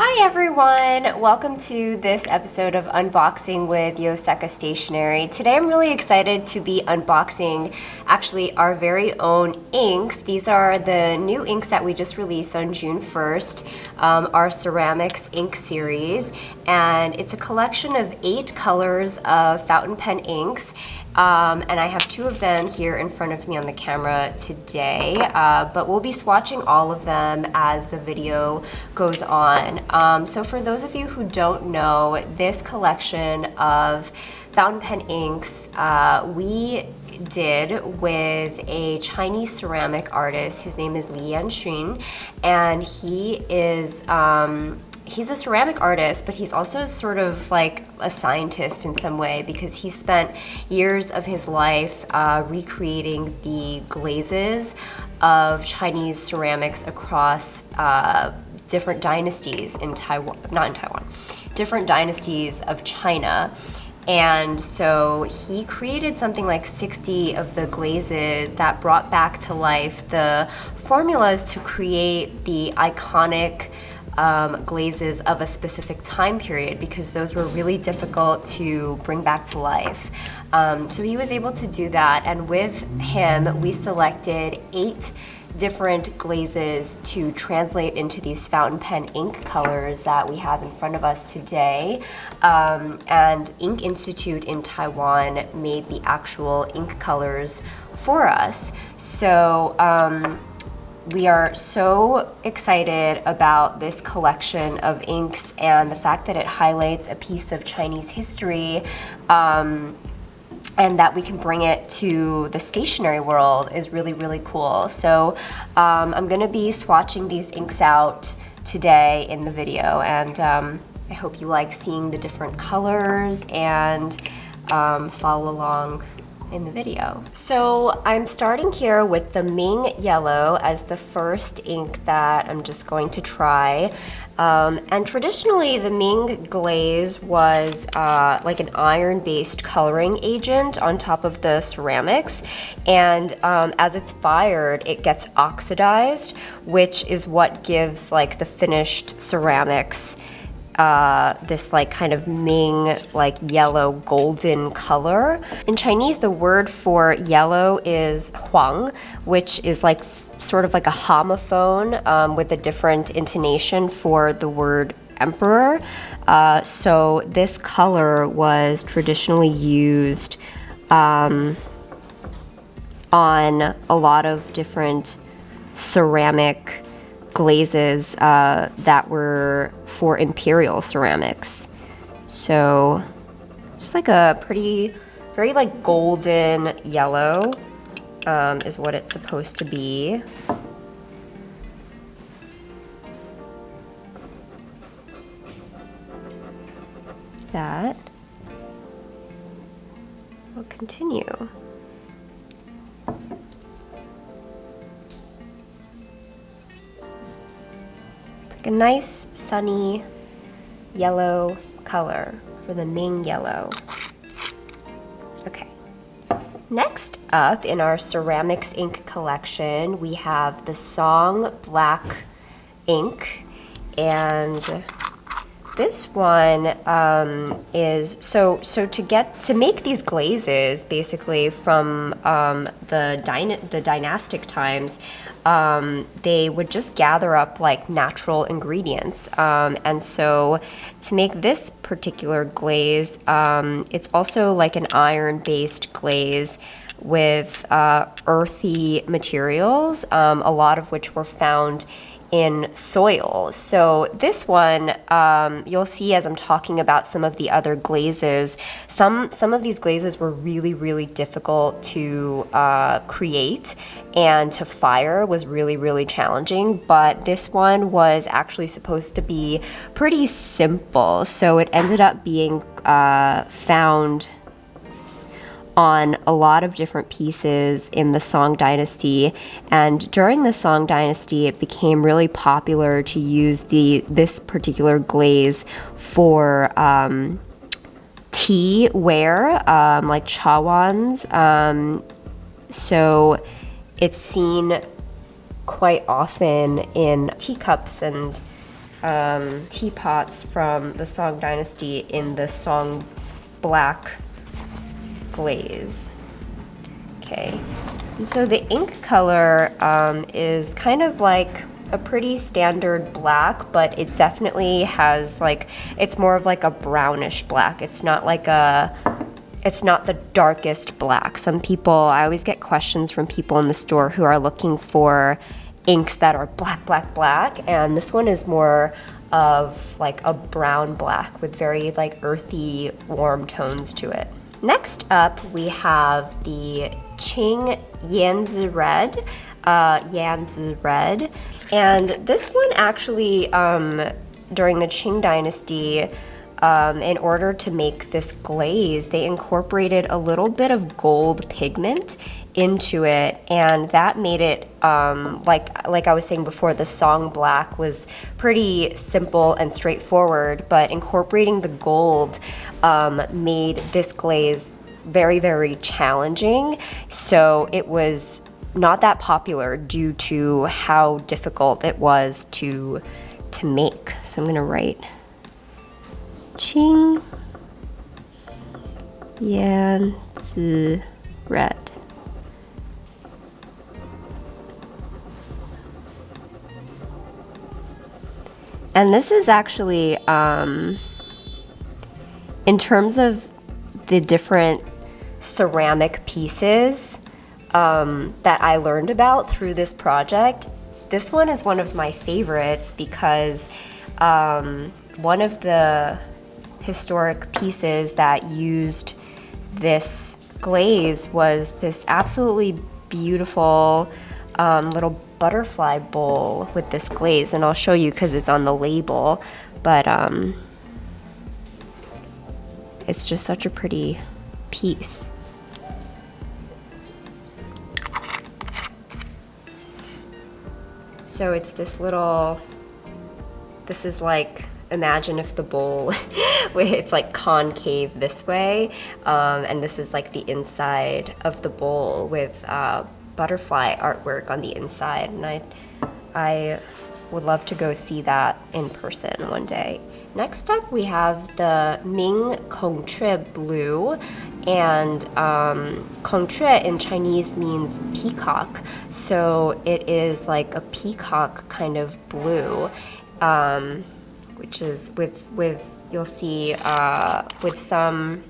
Hi everyone! Welcome to this episode of Unboxing with Yoseka Stationery. Today I'm really excited to be unboxing actually our very own inks. These are the new inks that we just released on June 1st, our Ceramics Ink Series. And it's a collection of 8 colors of fountain pen inks. And I have 2 of them here in front of me on the camera today, but we'll be swatching all of them as the video goes on. So for those of you who don't know, this collection of fountain pen inks we did with a Chinese ceramic artist. His name is Li Yanxun, and he is he's a ceramic artist, but he's also sort of like a scientist in some way because he spent years of his life recreating the glazes of Chinese ceramics across different dynasties in Taiwan, not in Taiwan, different dynasties of China. And so he created something like 60 of the glazes that brought back to life the formulas to create the iconic glazes of a specific time period, because those were really difficult to bring back to life. So he was able to do that, and with him we selected 8 different glazes to translate into these fountain pen ink colors that we have in front of us today. And Ink Institute in Taiwan made the actual ink colors for us. So we are so excited about this collection of inks and the fact that it highlights a piece of Chinese history, and that we can bring it to the stationery world is really, really cool. So I'm going to be swatching these inks out today in the video, and I hope you like seeing the different colors and follow along in the video. So I'm starting here with the Ming yellow as the first ink that I'm just going to try. And traditionally the Ming glaze was like an iron-based coloring agent on top of the ceramics, and as it's fired it gets oxidized, which is what gives like the finished ceramics this like kind of Ming like yellow golden color. In Chinese the word for yellow is huang, which is like sort of like a homophone with a different intonation for the word emperor. So this color was traditionally used on a lot of different ceramic glazes that were for imperial ceramics. So just like a pretty, very like golden yellow is what it's supposed to be. That. We'll continue. Like a nice sunny yellow color for the Ming yellow. Okay. Next up in our ceramics ink collection, we have the Song black ink, and this one is so to make these glazes basically from the dynastic times. They would just gather up like natural ingredients, and so to make this particular glaze, it's also like an iron-based glaze with earthy materials, a lot of which were found in soil. So this one, you'll see as I'm talking about some of the other glazes, some of these glazes were really, really difficult to create, and to fire was really, really challenging, but this one was actually supposed to be pretty simple. So it ended up being found on a lot of different pieces in the Song Dynasty, and during the Song Dynasty it became really popular to use this particular glaze for tea ware, like chawans. So it's seen quite often in teacups and teapots from the Song Dynasty in the Song black glaze. Okay, and so the ink color is kind of like a pretty standard black, but it definitely has like, it's more of like a brownish black. It's not like it's not the darkest black. Some people, I always get questions from people in the store who are looking for inks that are black, black, black, and this one is more of like a brown black with very like earthy, warm tones to it. Next up, we have the Qing Yan Red, and this one actually, during the Qing Dynasty, in order to make this glaze, they incorporated a little bit of gold pigment into it, and that made it, like I was saying before, the Song Black was pretty simple and straightforward, but incorporating the gold made this glaze very, very challenging. So it was not that popular due to how difficult it was to make. So I'm gonna write Qing Yan Red. And this is actually, in terms of the different ceramic pieces that I learned about through this project, this one is one of my favorites because one of the historic pieces that used this glaze was this absolutely beautiful little butterfly bowl with this glaze, and I'll show you because it's on the label, but it's just such a pretty piece. So it's this little, this is like, imagine if the bowl, it's like concave this way, and this is like the inside of the bowl with butterfly artwork on the inside, and I would love to go see that in person one day. Next up, we have the Ming blue, and in Chinese means peacock, so it is like a peacock kind of blue, which is with you'll see with some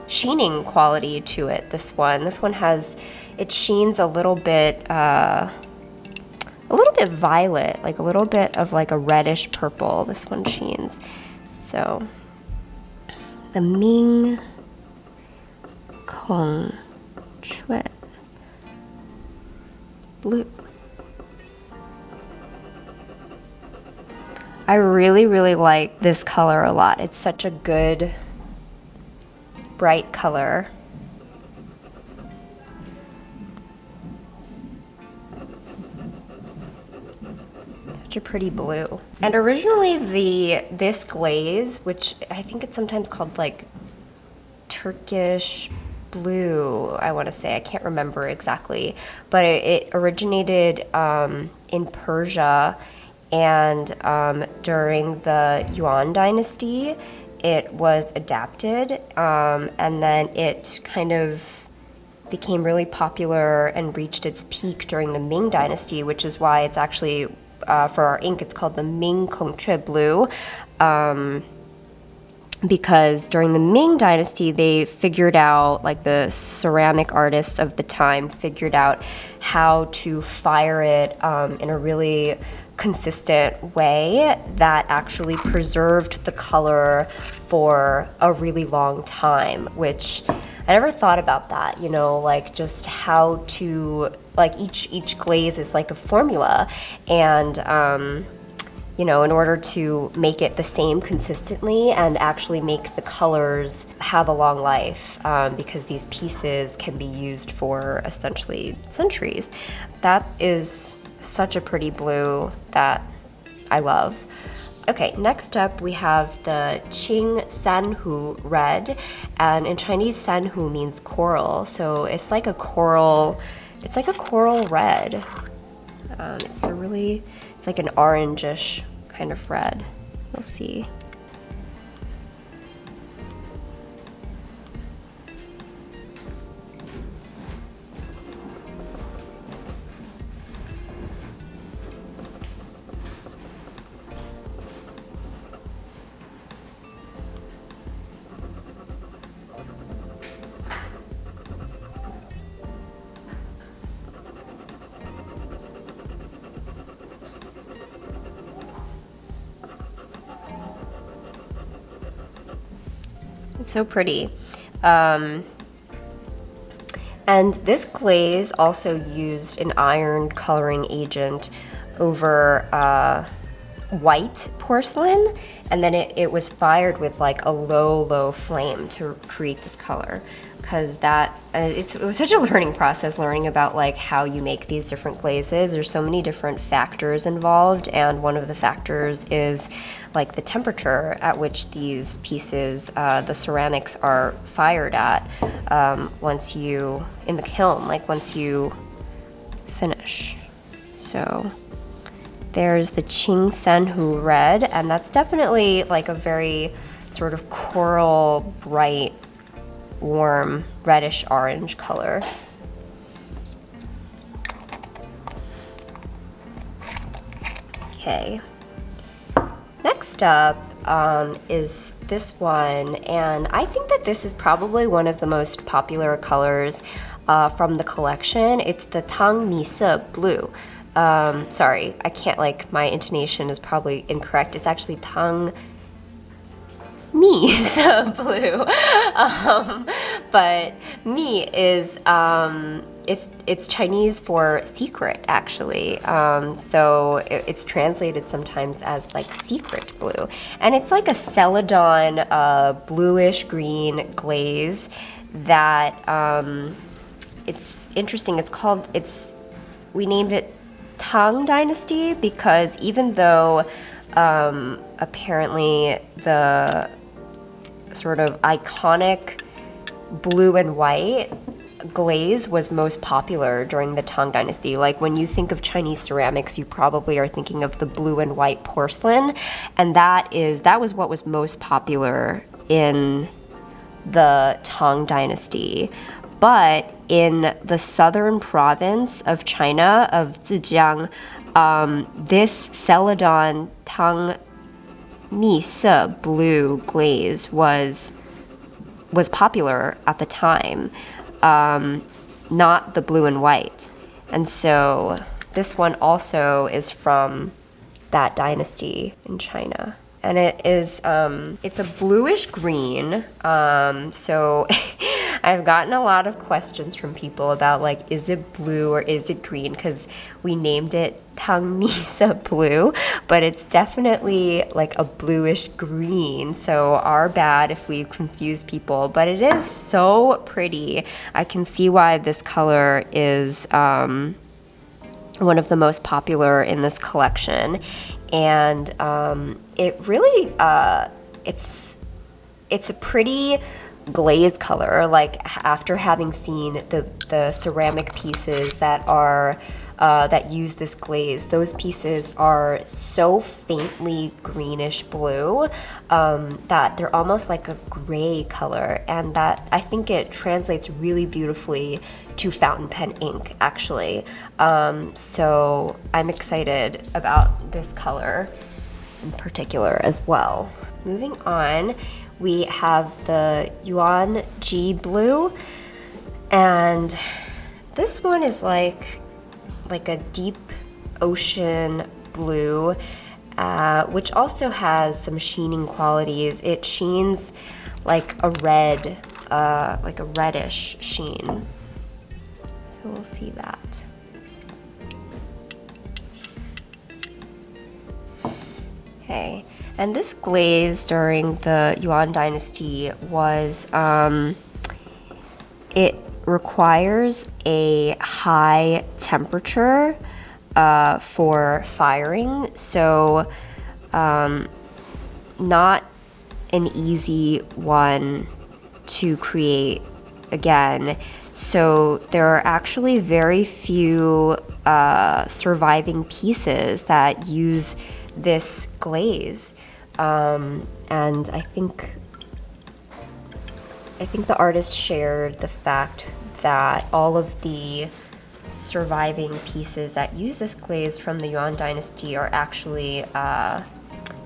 sheening quality to it. This one has, it sheens a little bit violet, like a little bit of like a reddish purple. This one sheens. So the Ming blue. I really, really like this color a lot. It's such a good, bright color. Such a pretty blue. And originally this glaze, which I think it's sometimes called like Turkish blue, I want to say, I can't remember exactly, but it originated in Persia, and during the Yuan Dynasty it was adapted, and then it kind of became really popular and reached its peak during the Ming Dynasty, which is why it's actually, for our ink, it's called the Ming blue, because during the Ming Dynasty they figured out, like the ceramic artists of the time figured out how to fire it in a really consistent way that actually preserved the color for a really long time, which I never thought about that, you know, like just how to, like each glaze is like a formula, and you know, in order to make it the same consistently and actually make the colors have a long life, because these pieces can be used for essentially centuries. That is such a pretty blue that I love. Okay, next up we have the Qing Sanhu Red, and in Chinese Sanhu means coral, so it's like a coral, it's like a coral red. It's like an orangish kind of red. We'll see. It's so pretty. And this glaze also used an iron coloring agent over white porcelain, and then it was fired with like a low flame to create this color, because that it was such a learning process, learning about like how you make these different glazes. There's so many different factors involved, and one of the factors is like the temperature at which these pieces, the ceramics, are fired at once you, in the kiln, like once you finish. So there's the Qing Yan red, and that's definitely like a very sort of coral, bright, warm, reddish orange color. Okay. Next up is this one, and I think that this is probably one of the most popular colors from the collection. It's the Tang blue. Sorry, I can't, like, my intonation is probably incorrect. It's actually Tang blue. But Mi is, it's Chinese for secret, actually. So it's translated sometimes as like secret blue. And it's like a celadon bluish green glaze that, it's interesting. We named it Tang Dynasty because even though apparently the sort of iconic blue and white glaze was most popular during the Tang Dynasty. Like when you think of Chinese ceramics, you probably are thinking of the blue and white porcelain, and that was what was most popular in the Tang Dynasty. But in the southern province of China, of Zhejiang, this celadon Tang blue glaze was popular at the time, not the blue and white. And so this one also is from that dynasty in China. And it is, it's a bluish green, so I've gotten a lot of questions from people about, like, is it blue or is it green? Because we named it Tang blue, but it's definitely like a bluish green, so our bad if we confuse people, but it is so pretty. I can see why this color is one of the most popular in this collection. And it really, it's a pretty glaze color. Like after having seen the ceramic pieces that are that use this glaze, those pieces are so faintly greenish blue that they're almost like a gray color, and that I think it translates really beautifully to fountain pen ink, actually. So I'm excited about this color in particular as well. Moving on, we have the Yuan G blue, and this one is like a deep ocean blue, which also has some sheening qualities. It sheens like a red, like a reddish sheen. So we'll see that. Okay, and this glaze during the Yuan Dynasty was, it requires a high temperature for firing, so not an easy one to create again. So there are actually very few surviving pieces that use this glaze. And I think the artist shared the fact that all of the surviving pieces that use this glaze from the Yuan dynasty are actually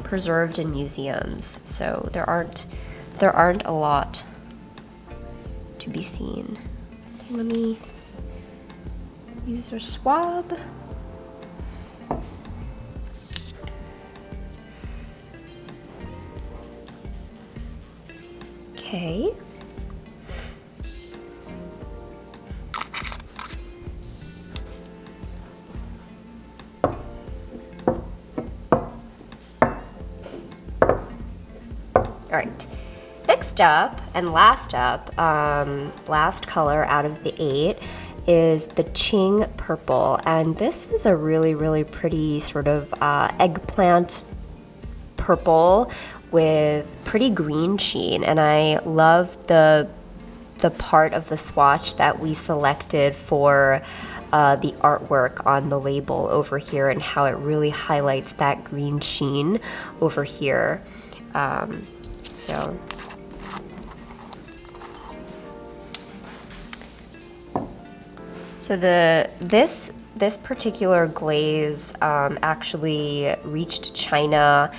preserved in museums. So there aren't a lot to be seen. Okay, let me use a swab. Okay. All right, next up and last up, last color out of the 8 is the Qing purple. And this is a really, really pretty sort of eggplant purple with pretty green sheen. And I love the part of the swatch that we selected for the artwork on the label over here, and how it really highlights that green sheen over here. So this particular glaze actually reached China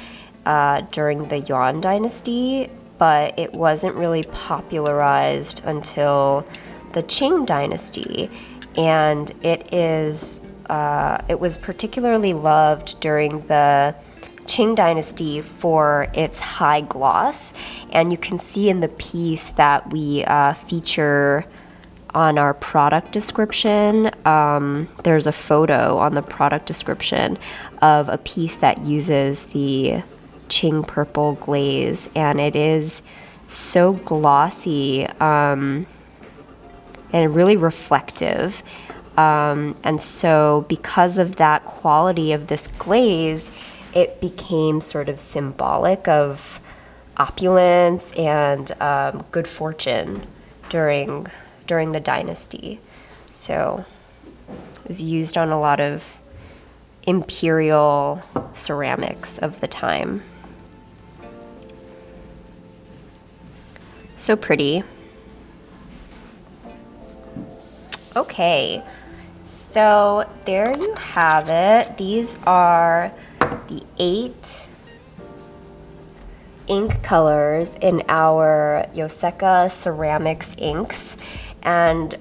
during the Yuan dynasty, but it wasn't really popularized until the Qing dynasty, and it was particularly loved during the Qing dynasty for its high gloss. And you can see in the piece that we feature on our product description, there's a photo on the product description of a piece that uses the Qing purple glaze, and it is so glossy and really reflective. And so because of that quality of this glaze, it became sort of symbolic of opulence and good fortune during the dynasty. So it was used on a lot of imperial ceramics of the time. So pretty. Okay, so there you have it. These are the 8 ink colors in our Yoseka Ceramics inks. And,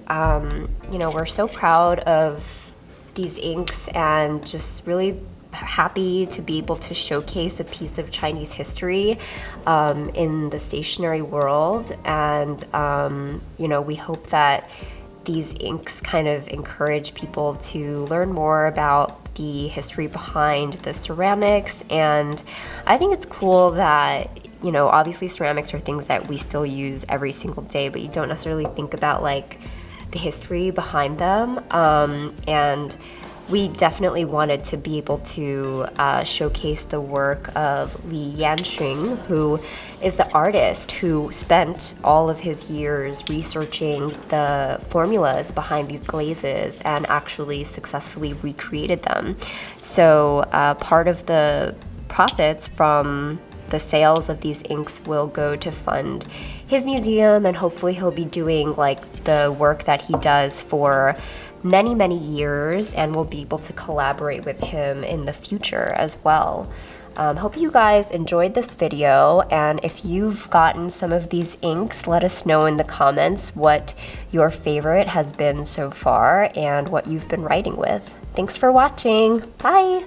we're so proud of these inks and just really happy to be able to showcase a piece of Chinese history in the stationery world. And, we hope that these inks kind of encourage people to learn more about the history behind the ceramics. And I think it's cool that, obviously ceramics are things that we still use every single day, but you don't necessarily think about like the history behind them. And we definitely wanted to be able to showcase the work of Li Yanxun, who is the artist who spent all of his years researching the formulas behind these glazes and actually successfully recreated them. So part of the profits from the sales of these inks will go to fund his museum, and hopefully he'll be doing like the work that he does for many, many years, and we'll be able to collaborate with him in the future as well. Hope you guys enjoyed this video, and if you've gotten some of these inks, let us know in the comments what your favorite has been so far and what you've been writing with. Thanks for watching. Bye!